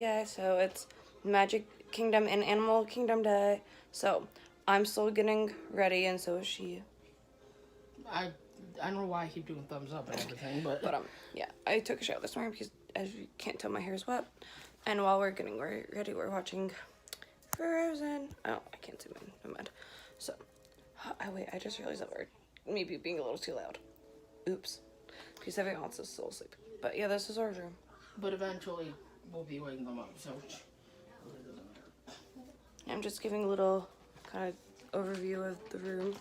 Yeah, so it's Magic Kingdom and Animal Kingdom Day. So I'm still getting ready, and so is she. I don't know why I keep doing thumbs up and everything, but yeah, I took a shower this morning because, as you can't tell, my hair is wet. And while we're getting ready, we're watching Frozen. Oh, I can't zoom in. Never mind. So, wait, I just realized that we're maybe being a little too loud. Oops. Because everyone else is still asleep. But yeah, this is our room. But eventually we'll be waking them up, so I'm just giving a little kind of overview of the room.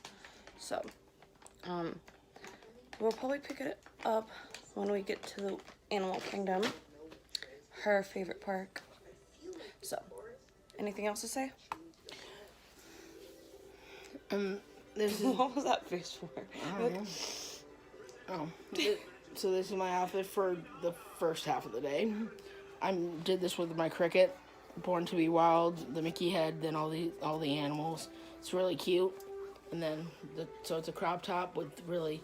So, we'll probably pick it up when we get to the Animal Kingdom, her favorite park. So, anything else to say? This is What was that face for? So this is my outfit for the first half of the day. I did this with my cricket, Born to be Wild, the Mickey head, then all the animals. It's really cute. And then so it's a crop top with really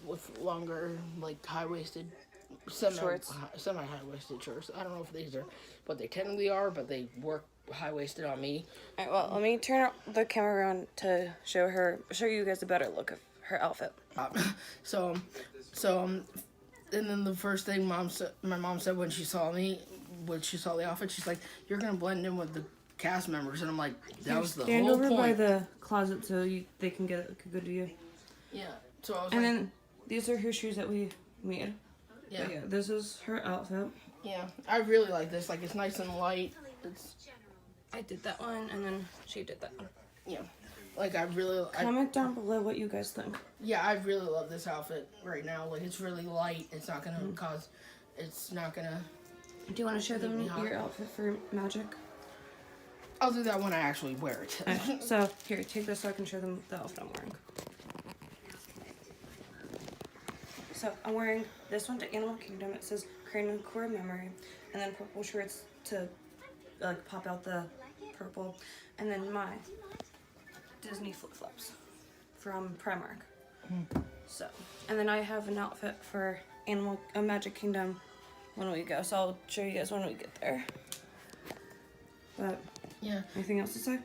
with longer high-waisted Shorts. Semi-high-waisted shorts. I don't know if these are what they technically are, but they work high-waisted on me. All right, well, let me turn the camera around to show you guys a better look of her outfit. And then the first thing my mom said when she saw the outfit, she's like, "You're gonna blend in with the cast members," and I'm like, "That was the whole point." Stand over by the closet so they can get a good view. Yeah. So I was and then these are her shoes that we made. Yeah. But yeah, this is her outfit. Yeah, I really like this. It's nice and light. I did that one, and then she did that one. Yeah. I really... Comment down below what you guys think. Yeah, I really love this outfit right now. It's really light. It's not gonna cause... It's not gonna... Do you want to show them your outfit for Magic? I'll do that when I actually wear it. Right, so, here, take this so I can show them the outfit I'm wearing. So, I'm wearing this one to Animal Kingdom. It says Crane Core Memory. And then purple shorts to, pop out the purple. And then my Disney flip-flops from Primark. So, and then I have an outfit for Magic Kingdom when we go. So I'll show you guys when we get there. But yeah. Anything else to say?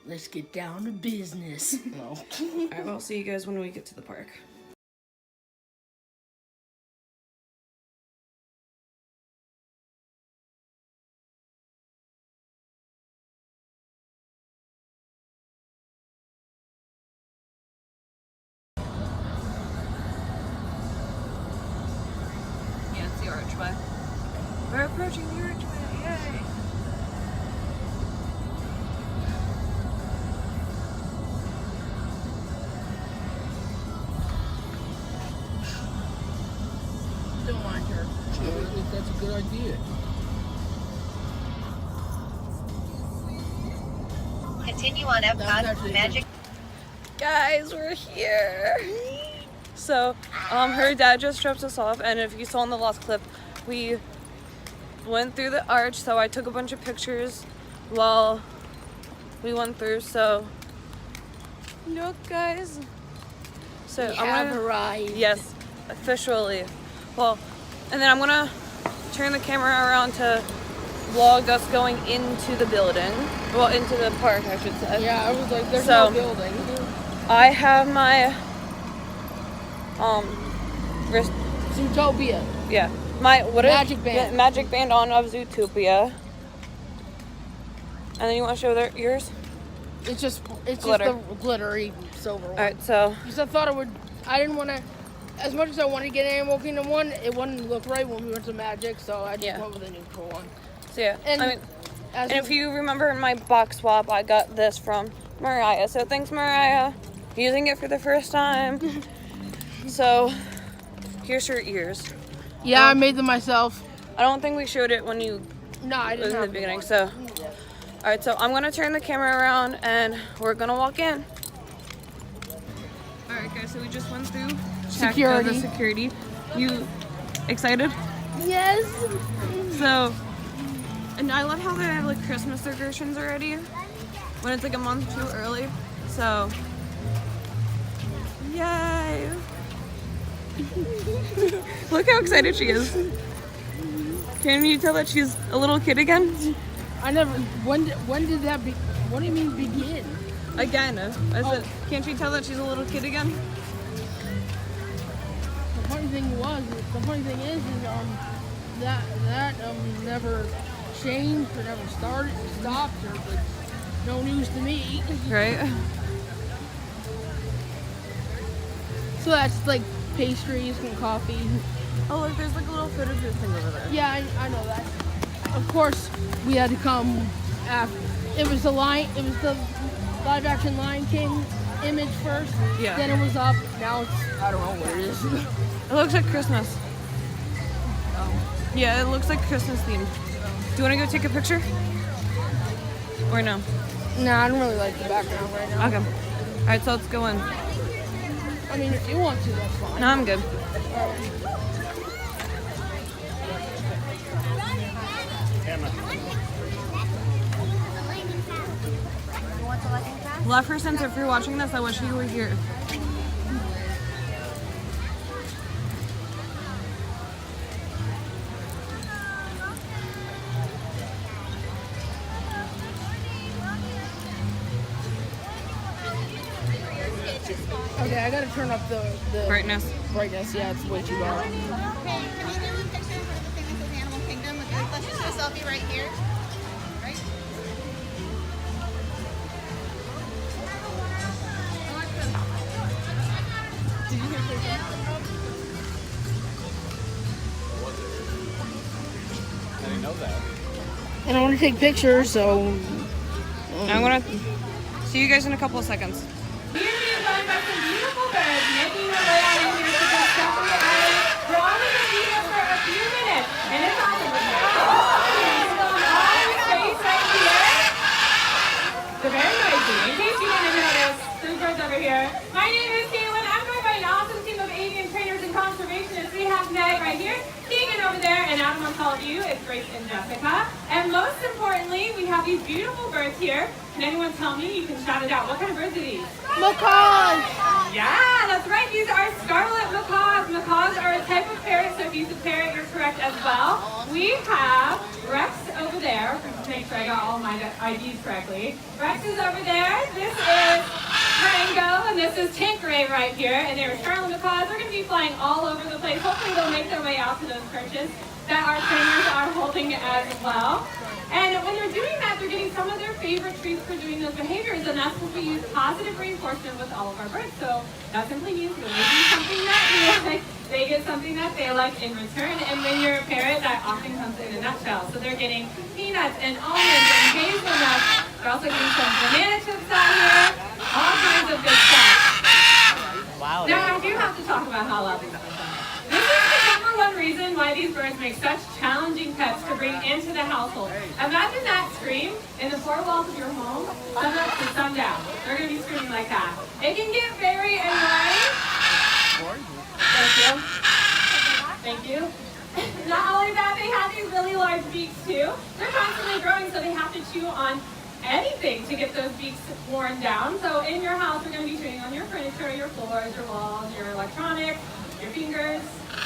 Let's get down to business. No. Alright, well, see you guys when we get to the park. Yeah, it's the archway. We're approaching the archway, yay! Don't mind her. I think that's a good idea. Continue on Epcot Magic. Guys, we're here. So, her dad just dropped us off, and if you saw in the last clip, we went through the arch, so I took a bunch of pictures while we went through, so look, guys. So We have arrived. Yes, officially. Well, and then I'm gonna turn the camera around to vlog us going into the building. Well, into the park, I should say. Yeah, I was like, there's no building. I have my Zootopia. Yeah. My Magic band. Magic band on of Zootopia. And then you want to show yours? It's just Glitter. the glittery silver one. Alright, so Because I didn't want to, as much as I wanted to get Animal Kingdom one, it wouldn't look right when we went to Magic, so I just went with a neutral one. So yeah. And, and if you remember in my box swap, I got this from Mariah. So thanks, Mariah. Using it for the first time. So here's her ears. Yeah, I made them myself. I don't think we showed it when you I didn't in the beginning. So, all right. So I'm gonna turn the camera around and we're gonna walk in. All right, guys. So we just went through security. The security. You excited? Yes. So, and I love how they have Christmas decorations already when it's a month too early. So, yay! Look how excited she is. Can you tell that she's a little kid again? I never. When did that be? What do you mean begin? Again. I said, can't you tell that she's a little kid again? The funny thing is that never changed or never stopped or like, no news to me. Right. So that's like pastries and coffee. Oh, look, there's like a little photo booth thing over there. Yeah, I know that. Of course, we had to come after. It was the live action Lion King image first. Yeah. Then it was up. Now it's, I don't know what it is. It looks like Christmas. Yeah, it looks like Christmas themed. Do you want to go take a picture? Or no? Nah, I don't really like the background right now. Okay. Alright, so let's go in. I mean, if you want to, that's fine. No, I'm good. Love her sense. If you're watching this, I wish you were here. Okay, I gotta turn up the Brightness. brightness. Yeah, it's way too dark. Okay, can you do a picture in front of the thing that says Animal Kingdom? Let's just do a selfie right here. Right? Did you hear Jason? I didn't know that. And I want to take pictures, so I'm gonna see you guys in a couple of seconds. Here we are joined by some beautiful birds making their way out of here to Discovery Island. We're only going to be here for a few minutes, and it's awesome. We're going to all in space right here. They're very noisy. In case you didn't notice, there's birds over here. My name is Caitlin. I'm joined by an awesome team of avian trainers and conservationists. We have Meg right here, Keegan over there, and out amongst all of you, it's Grace and Jessica. And most importantly, we have these beautiful birds here. Can anyone tell me? You can shout it out. What kind of birds are these? macaws. Yeah, that's right. These are scarlet macaws. Macaws are a type of parrot, so if you said parrot, you're correct as well. We have Rex over there. Make sure I got all my IDs correctly. Rex is over there. This is Rango, and this is Tanqueray right here. And they're scarlet macaws. They're going to be flying all over the place. Hopefully they'll make their way out to those perches that our trainers are holding as well. And when they're doing that, they're getting some of their favorite treats for doing those behaviors, and that's what we use positive reinforcement with all of our birds. So that simply means when they do something that you like, they get something that they like in return. And when you're a parrot, that often comes in a nutshell. So they're getting peanuts and almonds and hazelnuts. They're also getting some banana chips out here, all kinds of good stuff. Wow. Now I do have to talk about how loud these birds are. This is the number one reason why these birds make such challenging pets to bring into the household. Imagine that scream in the four walls of your home, sun up to sundown. They're going to be screaming like that. It can get very annoying. Thank you. Thank you. Not only that, they have these really large beaks too. They're constantly growing, so they have to chew on anything to get those beaks worn down. So in your house, they're going to be chewing on your furniture, your floors, your walls, your electronics, your fingers,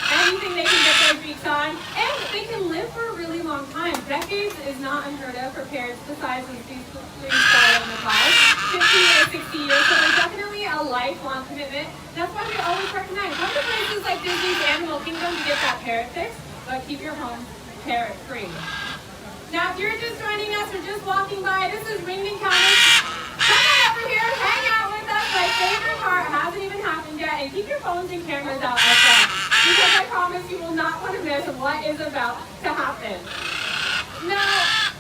anything they can get those beaks on. And they can live for a really long time. Decades is not unheard of for parrots the size of these three scarlet macaws. 50 or 60 years, so there's definitely a lifelong commitment. That's why we always recommend come to places like Disney's Animal Kingdom to get that parrot fix, but keep your home parrot free. Now, if you're just joining us or just walking by, this is Ringling County. Come on over here, hang out with us. My favorite part hasn't even happened yet, and keep your phones and cameras out as well, because I promise you will not want to miss what is about to happen. Now,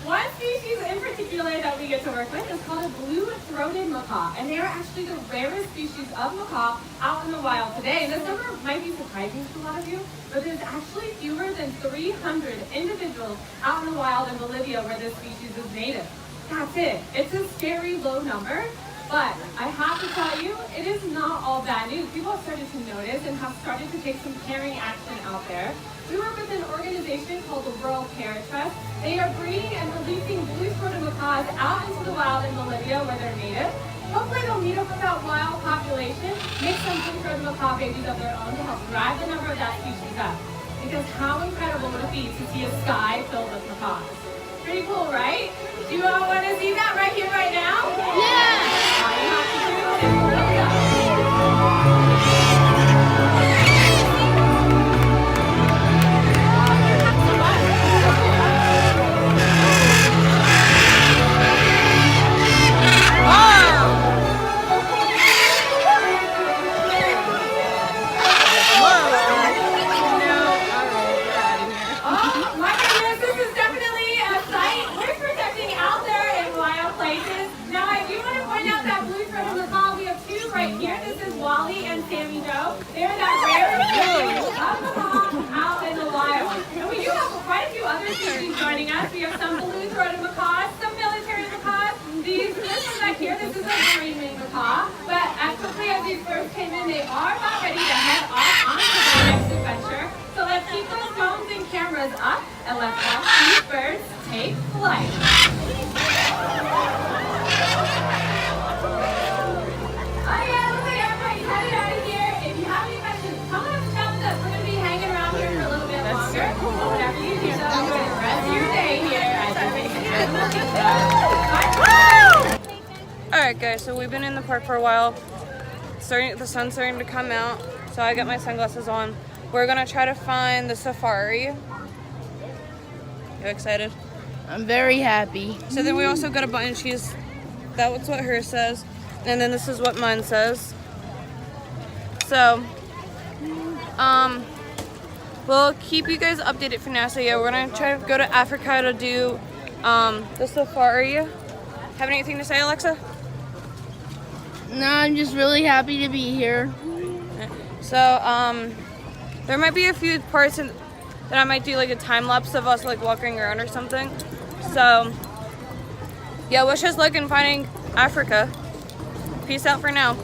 one species in particular that we get to work with is called a blue-throated macaw, and they are actually the rarest species of macaw out in the wild today. And this number might be surprising to a lot of you, but there's actually fewer than 300 individuals out in the wild in Bolivia where this species is native. That's it. It's a scary low number, but I have to tell you, it is not all bad news. People have started to notice and have started to take some caring action out there. We work with an organization called the World Parrot Trust. They are breeding and releasing blue-throated macaws out into the wild in Bolivia where they're native. Hopefully they'll meet up with that wild population, make some blue-throated macaw babies of their own to help drive the number of that species up. because how incredible would it be to see a sky filled with macaws? Pretty cool, right? Do you all want to see that right here, right now? Yeah! All you have to do is look up. Oh my goodness, this is definitely a sight worth protecting out there in wild places. Now I do want to point out that blue-throated macaw. We have two right here. This is Wally and Sammy Joe. They're that rare breed of macaw out in the wild. And we do have quite a few other species joining us. We have some blue-throated macaws, some military macaws. This one back here, this is a green-winged macaw. But as quickly as these first came in, they are about ready to head off onto their next adventure. So let's keep those phones and cameras up and let's watch these birds take flight. Oh yeah, looks like everybody's headed out of here. If you have any questions, come up and chat with us. We're going to be hanging around here for a little bit longer. Whatever you do, though, enjoy the rest of your day here at Alright guys, so we've been in the park for a while. The sun's starting to come out, so I got my sunglasses on. We're gonna try to find the safari. You excited? I'm very happy. So then we also got a button. That's what hers says. And then this is what mine says. So, we'll keep you guys updated for now. So yeah, we're gonna try to go to Africa to do the safari. Have anything to say, Alexa? No, I'm just really happy to be here. So, there might be a few parts that I might do like a time lapse of us like walking around or something. So, yeah, wish us luck in finding Africa. Peace out for now.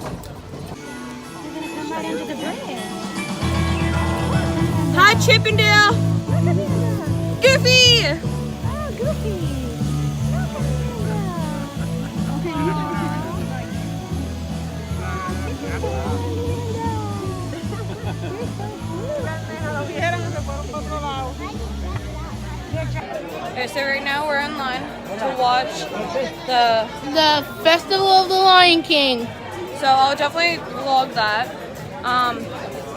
Hi, Chippendale. Goofy. Oh, Goofy. Okay, so right now we're in line to watch the Festival of the Lion King. So I'll definitely vlog that.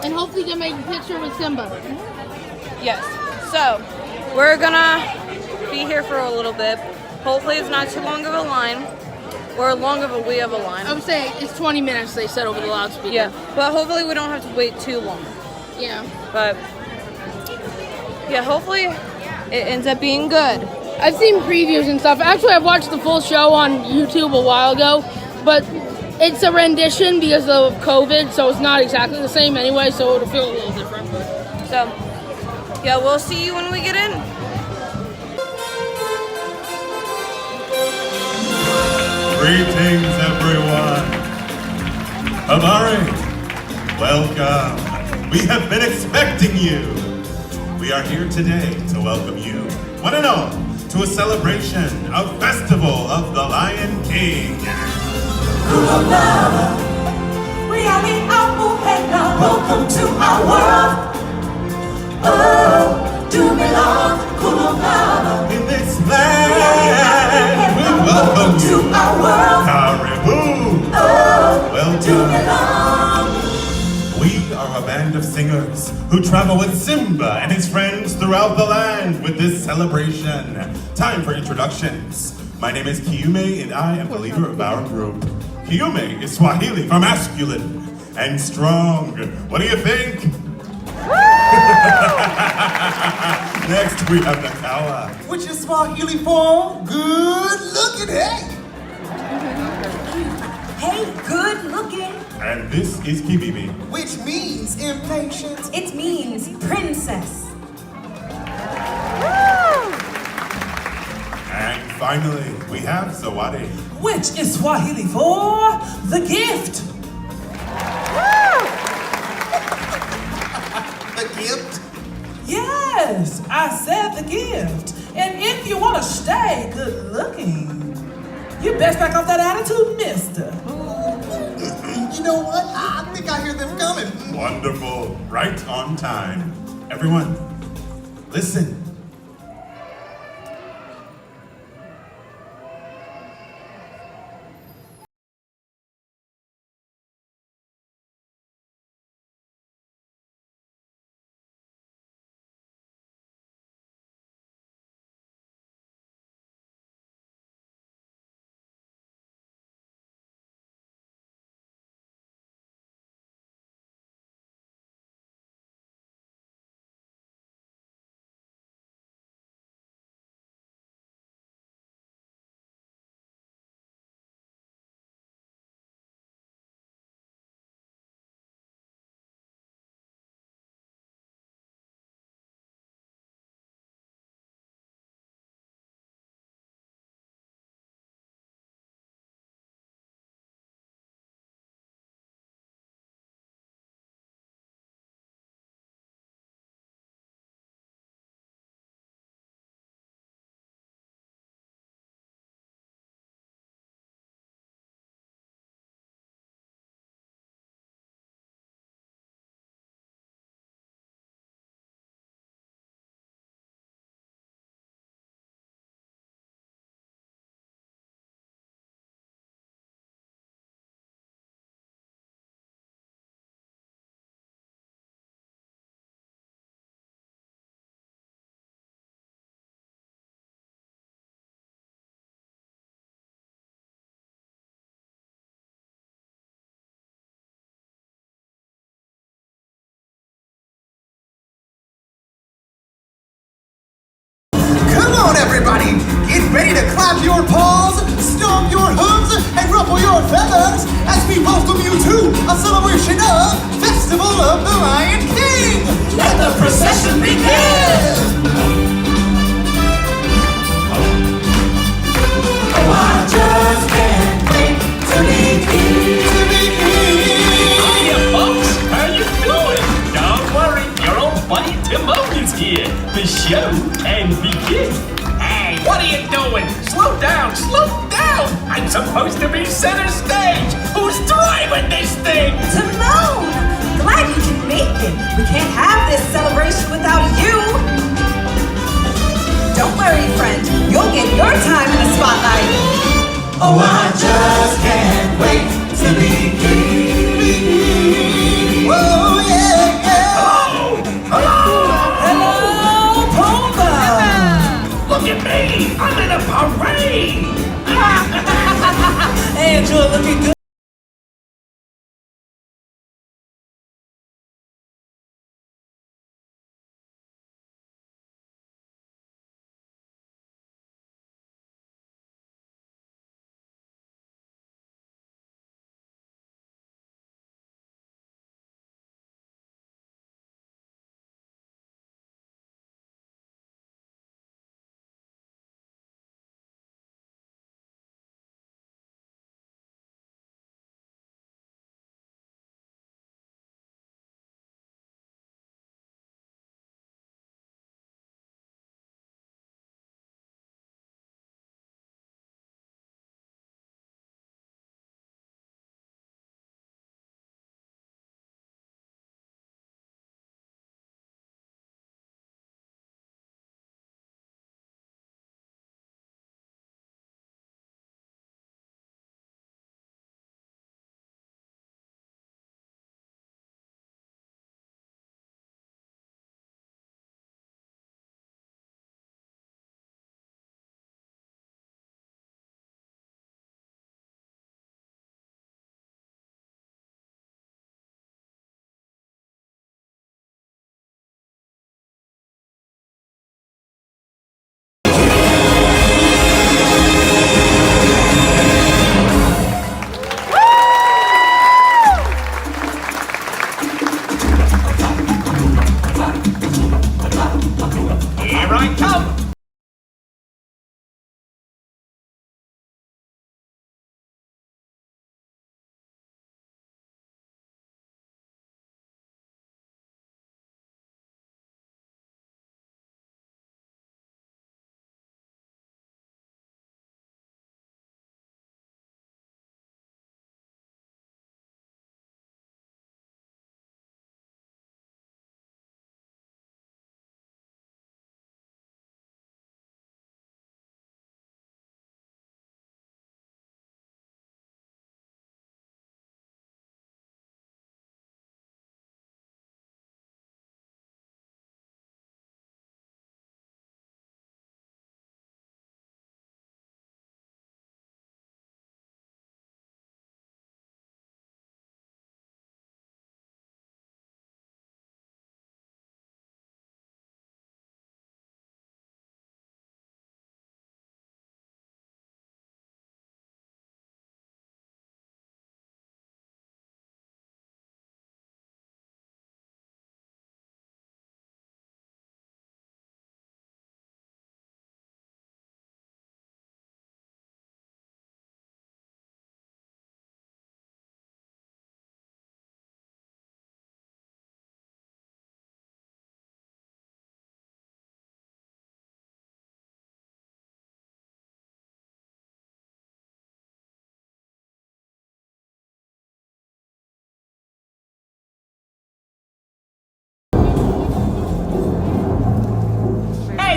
And hopefully get my picture with Simba. Yes. So we're gonna be here for a little bit. Hopefully it's not too long of a line. Or long of a way of a line. I would say it's 20 minutes they said over the loudspeaker. Yeah. But hopefully we don't have to wait too long. Yeah. But yeah, hopefully it ends up being good. I've seen previews and stuff. Actually, I've watched the full show on YouTube a while ago, but it's a rendition because of COVID, so it's not exactly the same anyway, so it'll feel a little different. So yeah, we'll see you when we get in. Greetings, everyone. Amari, welcome. We have been expecting you. We are here today to welcome you, one and all, to a celebration, a festival of the Lion King. We are the apple panda. Welcome to our world. Oh, do belong, Kulongana. In this land, we welcome you. To our world. Caribou. Oh, Welcome. do belong. We are a band of singers who travel with Simba and his friends throughout the land with this celebration. Time for introductions. My name is Kiume and I am the leader of our group. Kiume is Swahili for masculine and strong. What do you think? Next we have Nakawa. Which is Swahili for good looking. Hey. Hey, good looking. And this is Kibibi. Which means impatient. It means princess. And finally, we have Zawadi. Which is Swahili for the gift. The gift? Yes, I said the gift. And if you want to stay good looking, you best back off that attitude, mister. You know what? I think I hear them coming. Wonderful. Right on time. Everyone, Listen. Come on, everybody! Get ready to clap your paws, stomp your hooves, and ruffle your feathers as we welcome you to a celebration of Festival of the Lion King! Let the procession begin! Oh, I just can't wait to be king! To be king! Hiya, folks! How you doing? Don't worry, your old buddy Timone's here. The show can begin. Hey, what are you doing? Slow down, slow down! I'm supposed to be center stage! Who's driving this thing? Timon! Glad you can make it. We can't have this celebration without you. Don't worry, friend. You'll get your time in the spotlight. Oh, I just can't wait to be king! Whoa, yeah, yeah! Hello! Hello! Hello, Pumbaa! Look at me! I'm in a parade! Angela looking good.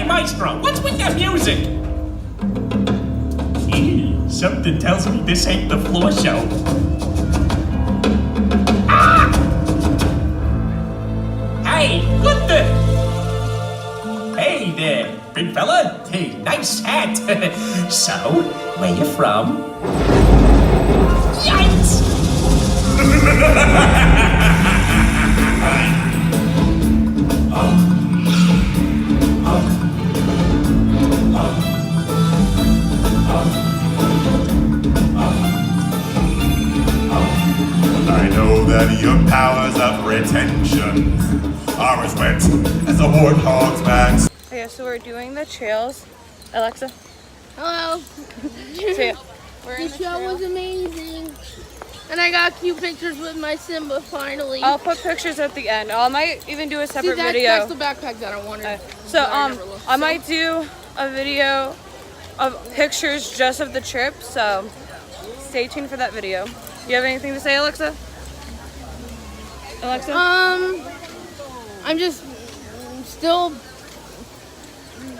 Maestro, what's with that music? Ew, something tells me this ain't the floor show. Ah! Hey, what the? Hey there, big fella. Hey, nice hat. So, where you from? Yikes! I know that your powers of retention are as wet as a warthog's back. Okay, so we're doing the trails. Alexa. Hello. Say it. The show was amazing. And I got cute pictures with my Simba finally. I'll put pictures at the end. I might even do a separate video. That's the backpack that I wanted. So I might do a video of pictures just of the trip. So stay tuned for that video. You have anything to say, Alexa? Alexa? I'm just still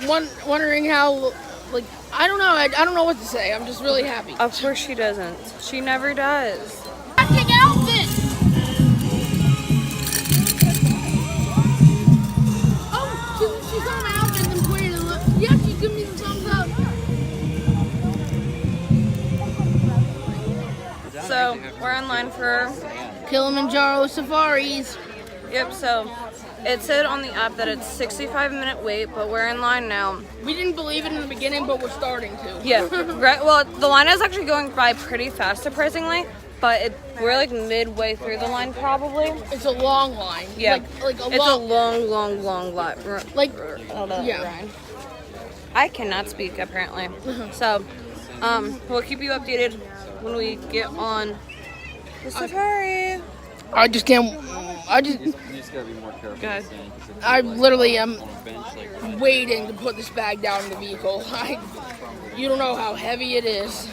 wondering how, like, I don't know. I don't know what to say. I'm just really happy. Of course she doesn't. She never does. Matching outfit. Oh, she saw my outfit and pointed and looked. Yeah, she gave me the thumbs up. So we're online for Kilimanjaro safaris. Yep, so it said on the app that it's 65-minute wait, but we're in line now. We didn't believe it in the beginning, but we're starting to. Yeah, right. Well, the line is actually going by pretty fast, surprisingly, but we're like midway through the line probably. It's a long line. Yeah, like it's a long line. Like, yeah. Line. I cannot speak apparently. So, we'll keep you updated when we get on the safari. I just can't. You just gotta be more careful. Go ahead. I literally am waiting to put this bag down in the vehicle. You don't know how heavy it is.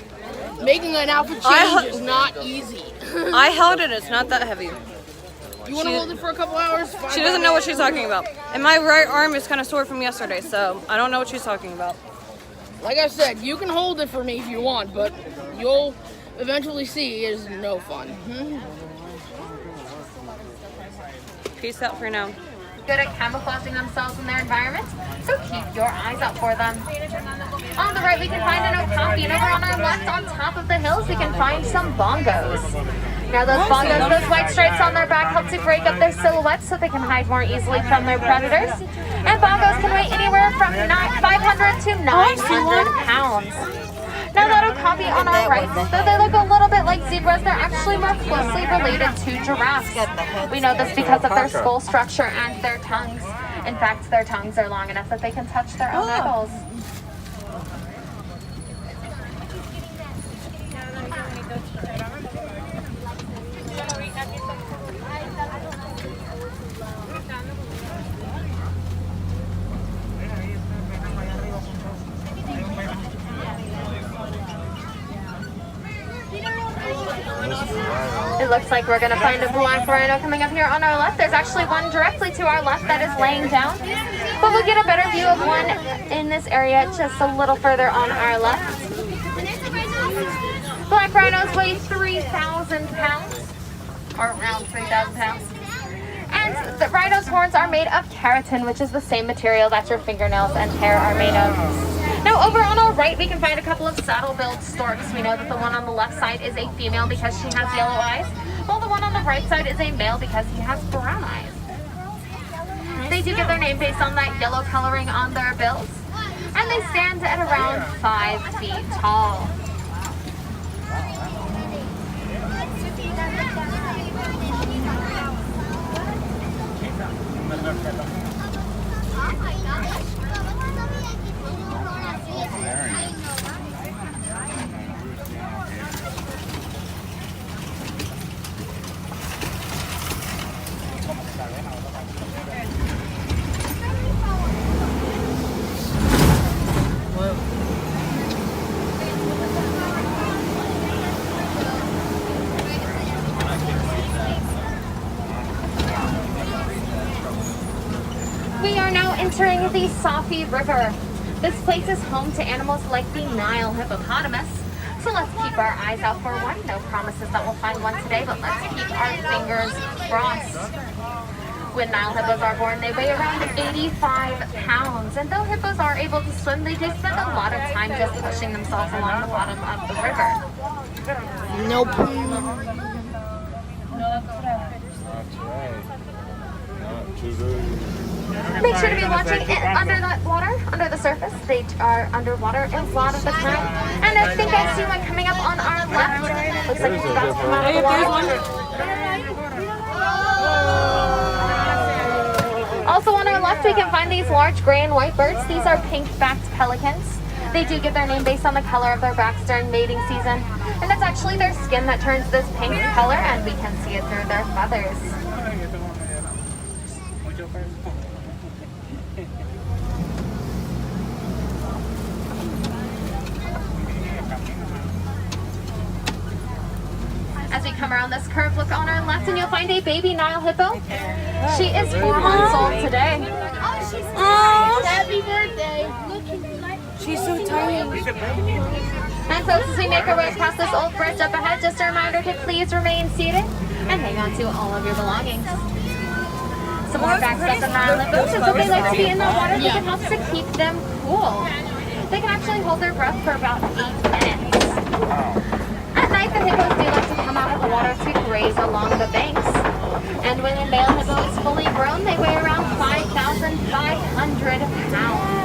Making an outfit change is not easy. I held it. It's not that heavy. You want to hold it for a couple hours? She doesn't know what she's talking about. And my right arm is kind of sore from yesterday, so I don't know what she's talking about. Like I said, you can hold it for me if you want, but you'll eventually see it is no fun. Peace out for now. Good at camouflaging themselves in their environment, so keep your eyes out for them. On the right, we can find an okapi, and over on our left, on top of the hills, we can find some bongos. Now those bongos, those white stripes on their back help to break up their silhouettes so they can hide more easily from their predators. And bongos can weigh anywhere from 500 to 900 pounds. Now that okapi on our right, though they look a little bit like zebras, they're actually more closely related to giraffes. We know this because of their skull structure and their tongues. In fact, their tongues are long enough that they can touch their own eyeballs. It looks like we're going to find a black rhino coming up here on our left. There's actually one directly to our left that is laying down. But we'll get a better view of one in this area just a little further on our left. Black rhinos weigh 3,000 pounds, or around 3,000 pounds. And the rhino's horns are made of keratin, which is the same material that your fingernails and hair are made of. Now over on our right, we can find a couple of saddle-billed storks. We know that the one on the left side is a female because she has yellow eyes, while the one on the right side is a male because he has brown eyes. They do get their name based on that yellow coloring on their bills, and they stand at around 5 feet tall. entering the Safi River. This place is home to animals like the Nile hippopotamus. So let's keep our eyes out for one. No promises that we'll find one today, but let's keep our fingers crossed. When Nile hippos are born, they weigh around 85 pounds. And though hippos are able to swim, they do spend a lot of time just pushing themselves along the bottom of the river. Nope. Make sure to be watching it under that water, under the surface. They are underwater a lot of the time. And I think I see one coming up on our left. Looks like it's about to come out of the water. Also on our left, we can find these large gray and white birds. These are pink-backed pelicans. They do get their name based on the color of their backs during mating season. And it's actually their skin that turns this pink color, and we can see it through their feathers. As we come around this curve, look on our left and you'll find a baby Nile hippo. She is 4 months old today. Oh, happy birthday. She's so tiny. And folks, as we make our way past this old bridge up ahead, just a reminder to please remain seated and hang on to all of your belongings. Some more facts about the Nile hippos is that they like to be in the water because it helps to keep them cool. They can actually hold their breath for about 8 minutes. At night, the hippos do like to come out of the water to graze along the banks. And when a male hippo is fully grown, they weigh around 5,500 pounds.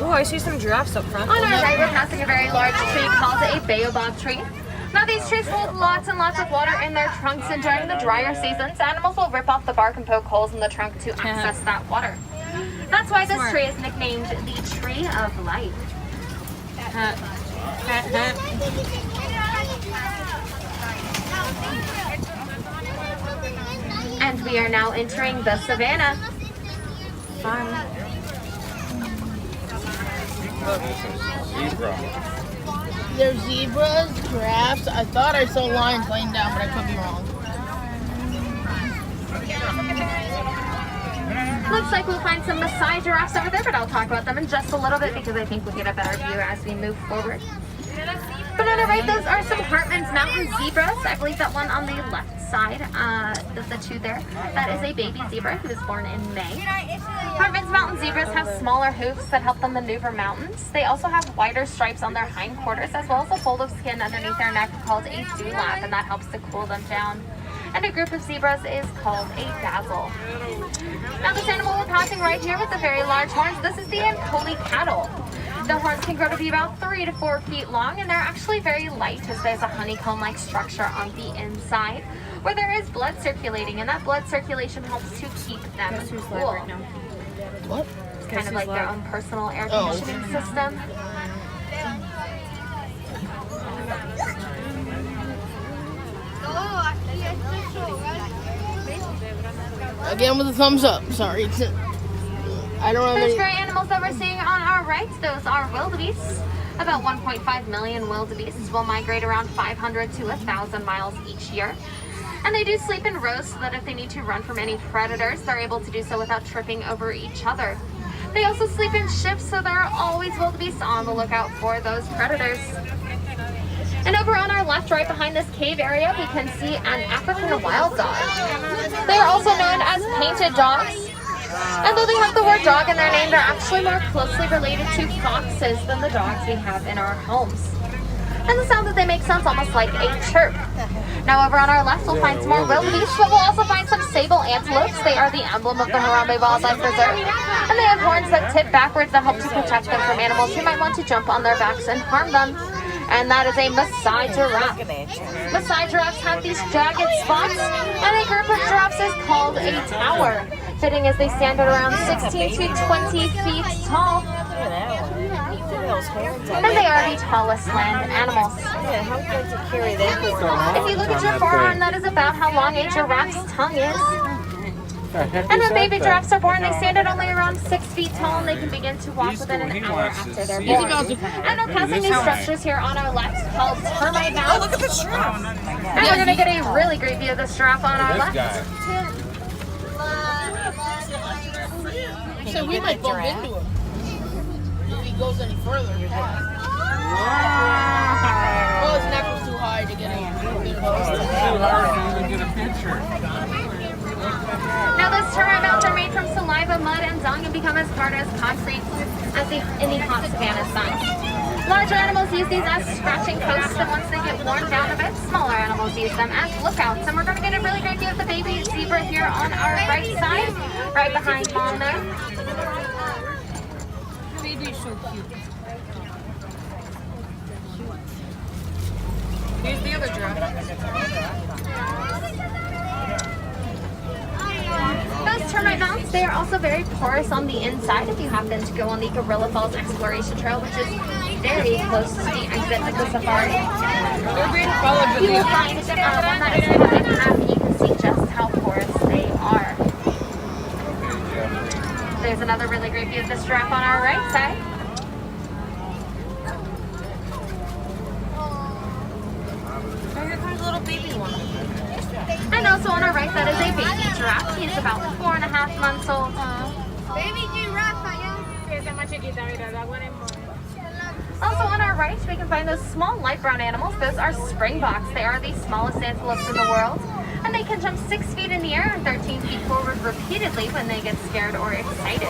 Oh, I see some giraffes up front. On our right, we're passing a very large tree called a baobab tree. Now, these trees hold lots and lots of water in their trunks, and during the drier seasons, animals will rip off the bark and poke holes in the trunk to access that water. That's why this tree is nicknamed the Tree of Life. And we are now entering the savannah. Fun. There's zebras, giraffes. I thought I saw lions laying down, but I could be wrong. Looks like we'll find some Maasai giraffes over there, but I'll talk about them in just a little bit because I think we'll get a better view as we move forward. But on the right, those are some Hartman's Mountain zebras. I believe that one on the left side, the two there, that is a baby zebra who was born in May. Hartman's Mountain zebras have smaller hoofs that help them maneuver mountains. They also have wider stripes on their hindquarters as well as a fold of skin underneath their neck called a dewlap, and that helps to cool them down. And a group of zebras is called a dazzle. Now this animal we're passing right here with the very large horns, this is the Ankoli cattle. The horns can grow to be about 3 to 4 feet long, and they're actually very light as there's a honeycomb-like structure on the inside where there is blood circulating, and that blood circulation helps to keep them cool. What? It's kind of like their own personal air conditioning system. Again with a thumbs up. Sorry. I don't know. Those gray animals that we're seeing on our right, those are wildebeests. About 1.5 million wildebeests will migrate around 500 to 1,000 miles each year. And they do sleep in rows so that if they need to run from any predators, they're able to do so without tripping over each other. They also sleep in shifts, so there are always wildebeests on the lookout for those predators. And over on our left, right behind this cave area, we can see an African wild dog. They are also known as painted dogs. And though they have the word dog in their name, they're actually more closely related to foxes than the dogs we have in our homes. And the sound that they make sounds almost like a chirp. Now over on our left, we'll find some more wildebeest, but we'll also find some sable antelopes. They are the emblem of the Harambe Wildlife Reserve. And they have horns that tip backwards that help to protect them from animals who might want to jump on their backs and harm them. And that is a Maasai giraffe. Maasai giraffes have these jagged spots, and a group of giraffes is called a tower, fitting as they stand at around 16 to 20 feet tall. And they are the tallest land animals. Yeah, how would you like to carry that? If you look at your forearm, that is about how long a giraffe's tongue is. And when baby giraffes are born, they stand at only around 6 feet tall, and they can begin to walk within an hour after they're born. And we're passing these structures here on our left called termite mounds. Oh, look at the giraffe. And we're going to get a really great view of this giraffe on our left. So we might bump into him if he goes any further. Well, his neck was too high to get a bit of Too hard to even get a picture. Now those termite mounds are made from saliva, mud, and dung and become as hard as concrete in the hot savanna sun. Larger animals use these as scratching posts, and once they get worn down a bit, smaller animals use them as lookouts. And we're going to get a really great view of the baby zebra here on our right side, right behind mom there. The baby is so cute. Here's the other giraffe. Those termite mounds, they are also very porous on the inside if you happen to go on the Gorilla Falls Exploration Trail, which is very close to the exit of the safari. You will find one that is cut in half, and you can see just how porous they are. There's another really great view of this giraffe on our right side. Here comes a little baby one. And also on our right, that is a baby giraffe. He's about 4.5 months old. Baby giraffe, Also on our right, we can find those small light brown animals. Those are springboks. They are the smallest antelopes in the world. And they can jump 6 feet in the air and 13 feet forward repeatedly when they get scared or excited.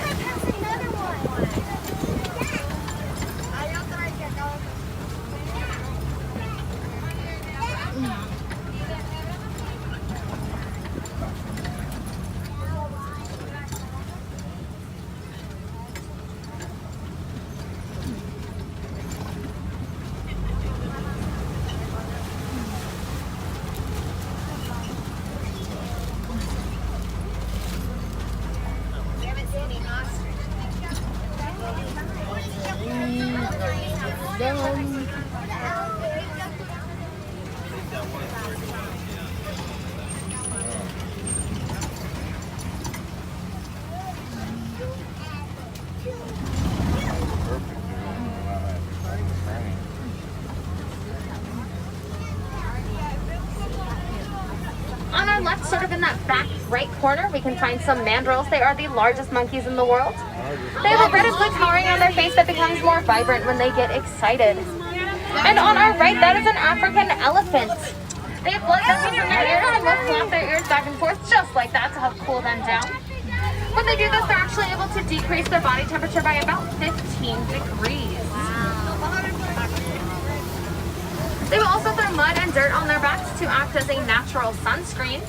On our left, sort of in that back right corner, we can find some mandrills. They are the largest monkeys in the world. They have a red and blue coloring on their face that becomes more vibrant when they get excited. And on our right, that is an African elephant. They have blood vessels in their ears and will flap their ears back and forth just like that to help cool them down. When they do this, they're actually able to decrease their body temperature by about 15 degrees. They will also throw mud and dirt on their backs to act as a natural sunscreen.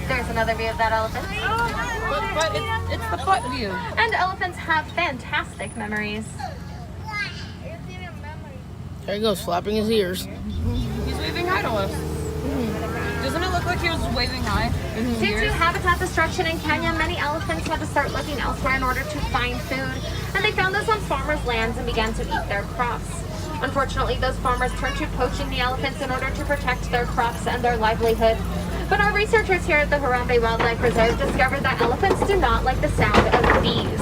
There's another view of that elephant. But it's the butt view. And elephants have fantastic memories. There he goes, flapping his ears. He's waving hi to us. Doesn't it look like he was waving hi? Due to habitat destruction in Kenya, many elephants had to start looking elsewhere in order to find food. And they found this on farmers' lands and began to eat their crops. Unfortunately, those farmers turned to poaching the elephants in order to protect their crops and their livelihood. But our researchers here at the Harambee Wildlife Reserve discovered that elephants do not like the sound of bees.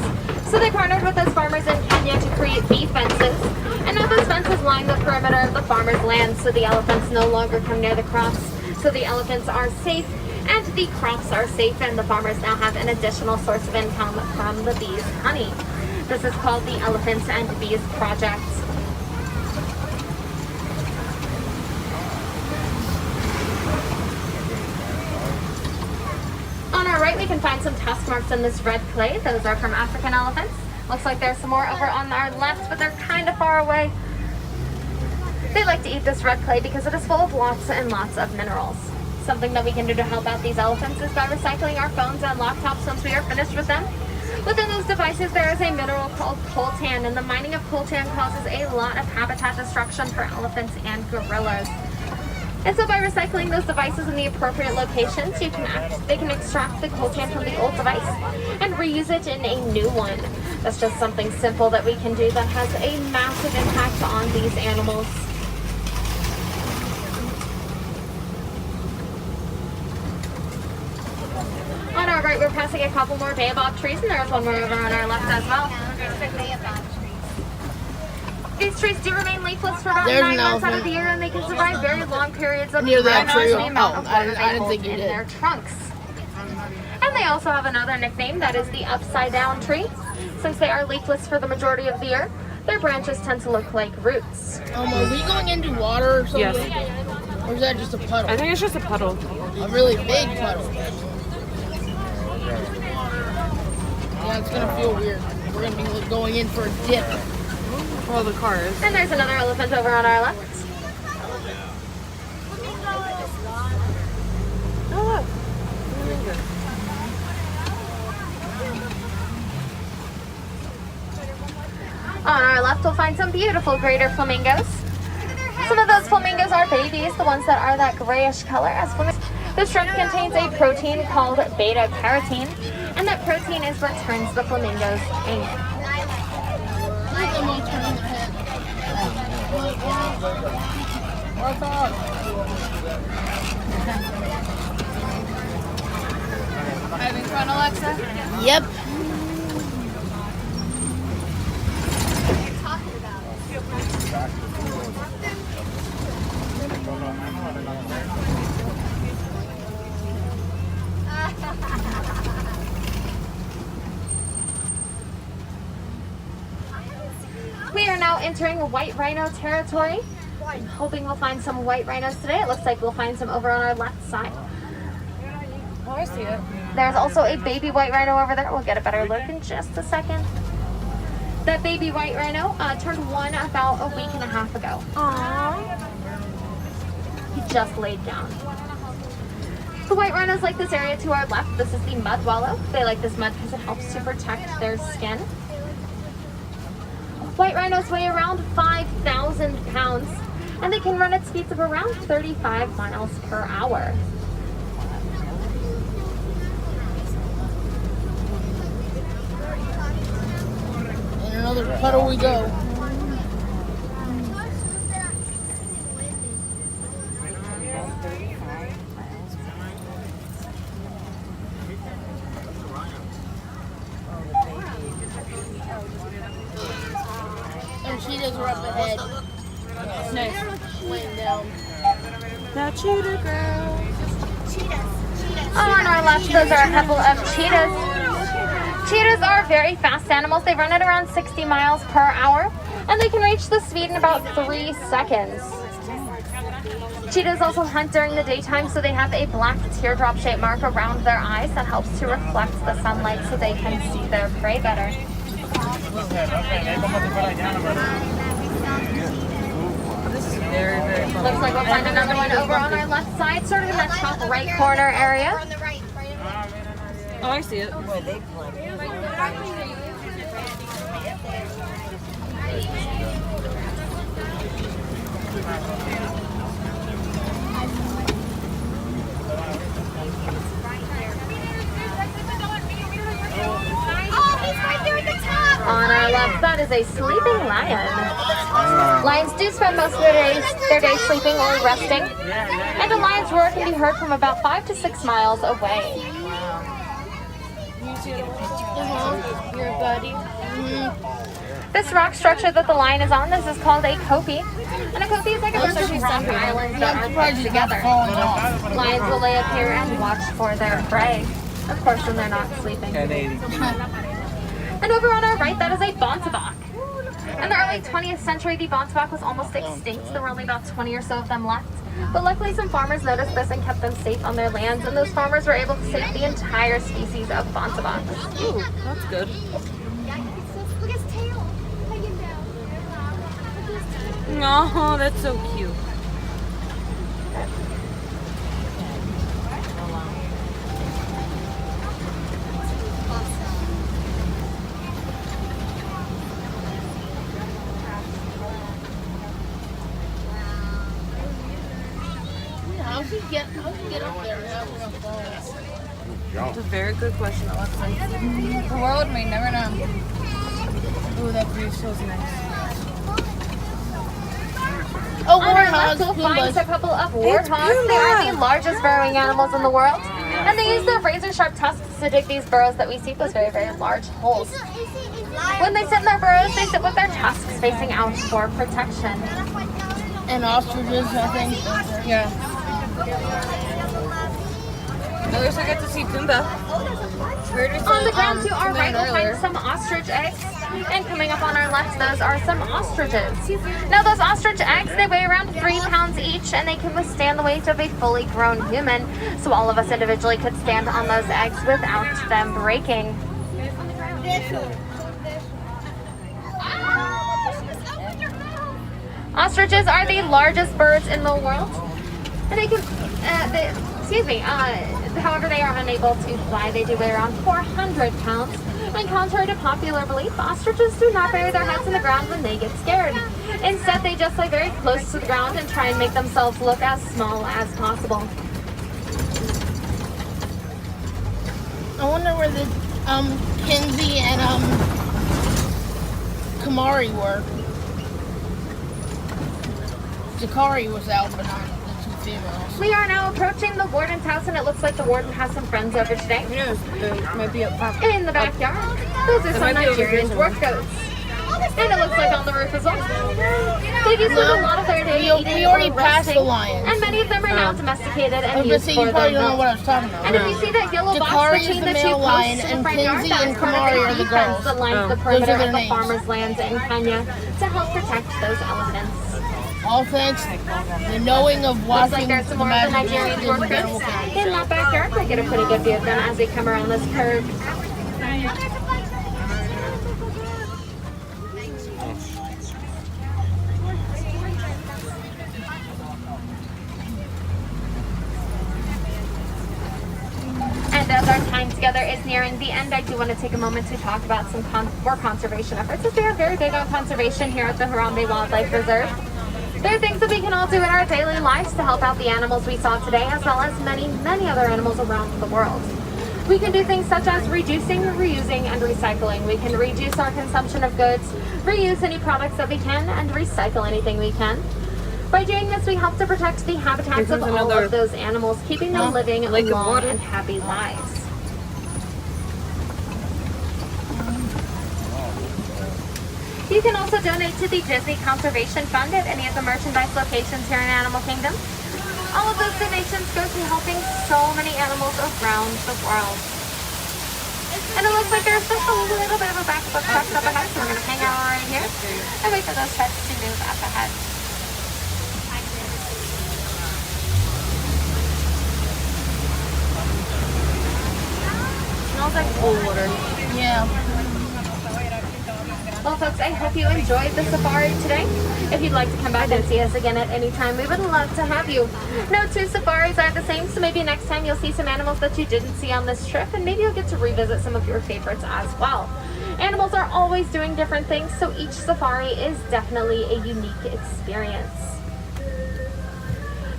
So they partnered with those farmers in Kenya to create bee fences. And now those fences line the perimeter of the farmers' land so the elephants no longer come near the crops. So the elephants are safe and the crops are safe, and the farmers now have an additional source of income from the bees' honey. This is called the Elephants and Bees Project. On our right, we can find some tusk marks in this red clay. Those are from African elephants. Looks like there's some more over on our left, but they're kind of far away. They like to eat this red clay because it is full of lots and lots of minerals. Something that we can do to help out these elephants is by recycling our phones and laptops once we are finished with them. Within those devices, there is a mineral called coltan, and the mining of coltan causes a lot of habitat destruction for elephants and gorillas. And so by recycling those devices in the appropriate locations, they can extract the coltan from the old device and reuse it in a new one. That's just something simple that we can do that has a massive impact on these animals. On our right, we're passing a couple more baobab trees, and there's one more over on our left as well. These trees do remain leafless for about 9 months out of the year, and they can survive very long periods of Near time that tree. the amount of water I they didn't hold think you in did. their trunks. And they also have another nickname, that is the upside down tree. Since they are leafless for the majority of the year, their branches tend to look like roots. Are we going into water or something? Yes. Or is that just a puddle? I think it's just a puddle. A really big puddle. Yeah, it's gonna feel weird. We're gonna be going in for a dip. Well, the car is. And there's another elephant over on our left. Oh, look. On our left, we'll find some beautiful greater flamingos. Some of those flamingos are babies, the ones that are that grayish color. As the shrimp contains a protein called beta-carotene, and that protein is what turns the flamingos pink. Having fun, Alexa? Yep. We are now entering white rhino territory. I'm hoping we'll find some white rhinos today. It looks like we'll find some over on our left side. Oh, I see it. There's also a baby white rhino over there. We'll get a better look in just a second. That baby white rhino turned one about a week and a half ago. Aww. He just laid down. The white rhinos like this area to our left. This is the mud wallow. They like this mud because it helps to protect their skin. White rhinos weigh around 5,000 pounds, and they can run at speeds of around 35 miles per hour. In another puddle we go. And cheetahs are up ahead. Nice. Laying down. The cheetah girl. On our left, those are a couple of cheetahs. Cheetahs are very fast animals. They run at around 60 miles per hour, and they can reach the speed in about 3 seconds. Cheetahs also hunt during the daytime, so they have a black teardrop-shaped mark around their eyes that helps to reflect the sunlight so they can see their prey better. This is very, very fun. Looks like we'll find another one over on our left side, sort of in that top right corner area. Oh, I see it. On our left, that is a sleeping lion. Lions do spend most of their day sleeping or resting, and a lion's roar can be heard from about 5 to 6 miles away. Your buddy. This rock structure that the lion is on, this is called a kopie. And a kopie is like a bunch of rock islands that are put together. Lions will lay up here and watch for their prey. Of course, when they're not sleeping. And over on our right, that is a bontebok. In the early 20th century, the bontebok was almost extinct. There were only about 20 or so of them left. But luckily, some farmers noticed this and kept them safe on their lands, and those farmers were able to save the entire species of bonteboks. Ooh, that's good. Look at his tail hanging down. Oh, that's so cute. How's he get up there and have enough balls? It's a very good question, Alexis. The world may never know. Ooh, that view feels nice. Oh, On our left, warthogs, we'll find Pumbas. a couple of warthogs. They are the largest burrowing animals in the world. And they use their razor-sharp tusks to dig these burrows that we see, those very, very large holes. When they sit in their burrows, they sit with their tusks facing out for protection. And ostriches, I think. Yeah. At least I get to see Pumbaa. On the ground to our right, we'll find some ostrich eggs. And coming up on our left, those are some ostriches. Now those ostrich eggs, they weigh around 3 pounds each, and they can withstand the weight of a fully grown human. So all of us individually could stand on those eggs without them breaking. Ostriches are the largest birds in the world. And they can, however, they are unable to fly. They do weigh around 400 pounds. And contrary to popular belief, ostriches do not bury their heads in the ground when they get scared. Instead, they just lay very close to the ground and try and make themselves look as small as possible. I wonder where the Kinsey and Kamari were. Jakari was out, but not the two females. We are now approaching the warden's house, and it looks like the warden has some friends over today. Yes, they might be up top. In the backyard. Those are some Nigerian dwarf goats. And it looks like on the roof as well. They've used a lot of their day eating We already or passed the resting, lions. and many of them are now domesticated and But used see, for you their probably don't know milk. what I was talking about. And if you see that yellow box Jakari is between the the two male lion, posts in the and front yard, Kinsey that and is part Kamari of are the the defense girls. that lines the Those are perimeter their of the names. farmers' lands in Kenya to help protect those elephants. All thanks the knowing of Looks watching like there's the some more of the magic Nigerian of dwarf animal goats kingdom. in that backyard. We get a pretty good view of them as they come around this curve. And as our time together is nearing the end, I do want to take a moment to talk about some more conservation efforts, as we are very big on conservation here at the Harambe Wildlife Reserve. There are things that we can all do in our daily lives to help out the animals we saw today, as well as many, many other animals around the world. We can do things such as reducing, reusing, and recycling. We can reduce our consumption of goods, reuse any products that we can, and recycle anything we can. By doing this, we help to protect the habitats of all of those animals, keeping them living long and happy lives. You can also donate to the Disney Conservation Fund at any of the merchandise locations here in Animal Kingdom. All of those donations go to helping so many animals around the world. And it looks like there's just a little bit of a backup of trucks up ahead, so we're going to hang out right here and wait for those trucks to move up ahead. Smells like cold water. Yeah. Well, folks, I hope you enjoyed the safari today. If you'd like to come back and see us again at any time, we would love to have you. No two safaris are the same, so maybe next time you'll see some animals that you didn't see on this trip, and maybe you'll get to revisit some of your favorites as well. Animals are always doing different things, so each safari is definitely a unique experience.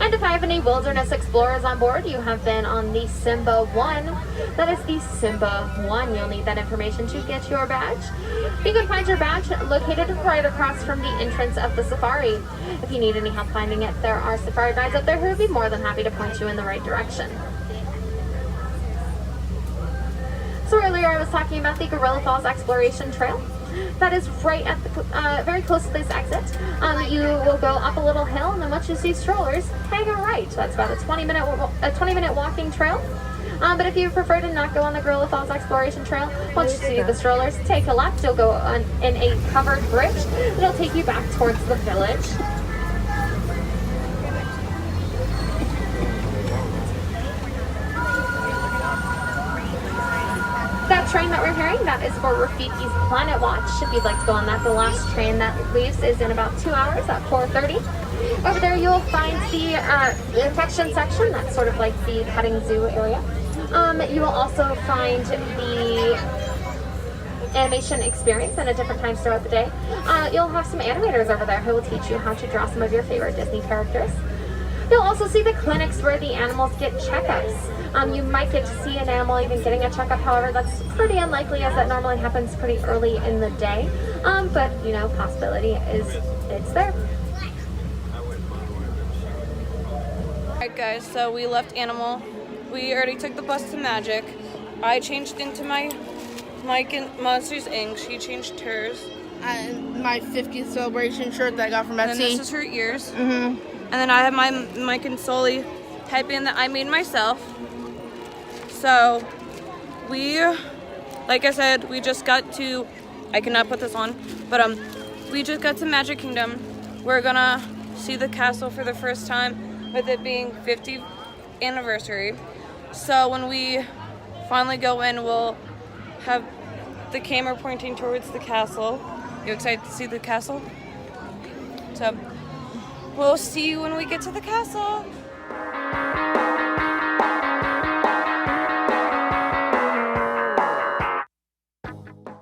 And if I have any wilderness explorers on board, you have been on the Simba 1. That is the Simba 1. You'll need that information to get your badge. You can find your badge located right across from the entrance of the safari. If you need any help finding it, there are safari guides up there who would be more than happy to point you in the right direction. So earlier I was talking about the Gorilla Falls Exploration Trail. That is right at the, very close to this exit. You will go up a little hill, and then once you see strollers, hang a right. That's about a 20-minute walking trail. But if you prefer to not go on the Gorilla Falls Exploration Trail, once you see the strollers, take a left. You'll go in a covered bridge that'll take you back towards the village. That train that we're hearing, that is for Rafiki's Planet Watch. If you'd like to go on that, the last train that leaves is in about 2 hours at 4:30. Over there you'll find the infection section, that's sort of like the petting zoo area. You will also find the animation experience and at different times throughout the day. You'll have some animators over there who will teach you how to draw some of your favorite Disney characters. You'll also see the clinics where the animals get checkups. You might get to see an animal even getting a checkup, however, that's pretty unlikely as that normally happens pretty early in the day. But, you know, possibility is it's there. Alright guys, so we left Animal. We already took the bus to Magic. I changed into my Mike and Monsters Inc. She changed hers. And my 50th celebration shirt that I got from Etsy. And this is her ears. And then I have my Mike and Sully headband that I made myself. So we, like I said, we just got to, I cannot put this on, but we just got to Magic Kingdom. We're gonna see the castle for the first time with it being 50th anniversary. So when we finally go in, we'll have the camera pointing towards the castle. You excited to see the castle? So we'll see you when we get to the castle.